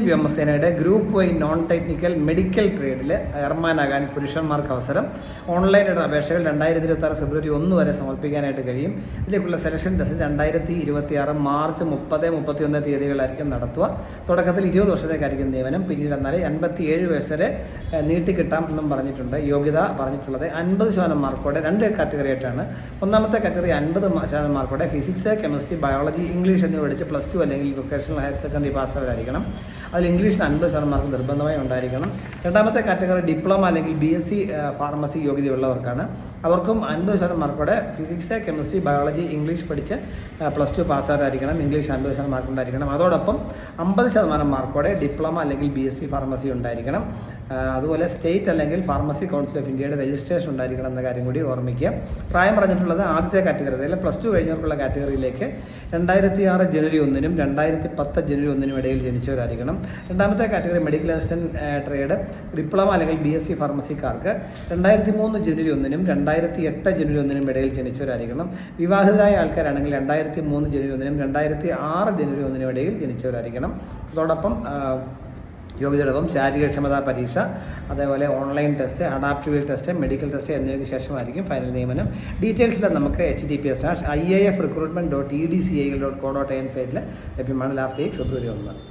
വ്യോമസേനയുടെ group Y non technical medical ട്രേഡിൽ എയർമാനാകാൻ പുരുഷന്മാർക്ക് അവസരം. ഓൺലൈനായിട്ട് അപേക്ഷകൾ 2026 ഫെബ്രുവരി 1 വരെ സമർപ്പിക്കാനായിട്ട് കഴിയും. ഇതിലേക്കുള്ള സെലക്ഷൻ ടെസ്റ്റ് 2026 മാർച്ച് 30, 31 തീയതികളിലായിരിക്കും നടത്തുക. തുടക്കത്തിൽ 20 വർഷത്തേക്കായിരിക്കും നിയമനം. പിന്നീട് എന്നാൽ 57 വയസ്സ് വരെ നീട്ടിക്കിട്ടാം എന്നും പറഞ്ഞിട്ടുണ്ട്. യോഗ്യത പറഞ്ഞിട്ടുള്ളത് 50% മാർക്കോടെ 2 കാറ്റഗറി ആയിട്ടാണ്. ഒന്നാമത്തെ കാറ്റഗറി 50% മാർക്കോടെ ഫിസിക്സ്, കെമിസ്ട്രി, ബയോളജി, ഇംഗ്ലീഷ് എന്നിവ പഠിച്ച് +2 അല്ലെങ്കിൽ വൊക്കേഷണൽ ഹയർ സെക്കൻഡറി പാസ്സായിരിക്കണം. അതിൽ ഇംഗ്ലീഷിന് 50% മാർക്ക് നിർബന്ധമായി ഉണ്ടായിരിക്കണം. രണ്ടാമത്തെ കാറ്റഗറി ഡിപ്ലോമ അല്ലെങ്കിൽ BSc ഫാർമസി യോഗ്യതയുള്ളവർക്കാണ്. അവർക്കും 50% മാർക്കോടെ ഫിസിക്സ്, കെമിസ്ട്രി, ബയോളജി, ഇംഗ്ലീഷ് പഠിച്ച് +2 പാസ്സായിരിക്കണം. ഇംഗ്ലീഷ് 50% മാർക്ക് ഉണ്ടായിരിക്കണം. അതോടൊപ്പം 50% മാർക്കോടെ ഡിപ്ലോമ അല്ലെങ്കിൽ BSc ഫാർമസി ഉണ്ടായിരിക്കണം. അതുപോലെ സ്റ്റേറ്റ് അല്ലെങ്കിൽ ഫാർമസി കൗൺസിൽ ഓഫ് ഇന്ത്യയുടെ രജിസ്ട്രേഷൻ ഉണ്ടായിരിക്കണം എന്ന കാര്യം കൂടി ഓർമ്മിക്കുക. പ്രായം പറഞ്ഞിട്ടുള്ളത് ആദ്യത്തെ കാറ്റഗറി, അതായത് +2 കഴിഞ്ഞവർക്കുള്ള കാറ്റഗറിയിലേക്ക് 2006 ജനുവരി 1-നും 2010 ജനുവരി 1-നും ഇടയിൽ ജനിച്ചവരായിരിക്കണം. രണ്ടാമത്തെ category medical assistant trade, diploma അല്ലെങ്കിൽ BSc ഫാർമസിക്കാർക്ക് 2003 ജനുവരി 1-നും 2008 ജനുവരി 1-നും ഇടയിൽ ജനിച്ചവരായിരിക്കണം. വിവാഹിതരായ ആൾക്കാരാണെങ്കിൽ 2003 ജനുവരി 1-നും 2006 ജനുവരി 1-നും ഇടയിൽ ജനിച്ചവരായിരിക്കണം. അതോടൊപ്പം യോഗ്യതയോടൊപ്പം ശാരീരികക്ഷമതാ പരീക്ഷ, അതേപോലെ online test, adaptive test, medical test എന്നിവയ്ക്ക് ശേഷമായിരിക്കും ഫൈനൽ നിയമനം. ഡീറ്റെയിൽസിൽ നമുക്ക് https:/iafrecruitment.edcil.co.in സൈറ്റിൽ ലഭ്യമാണ്. ലാസ്റ്റ് ഡേറ്റ് ഫെബ്രുവരി 1.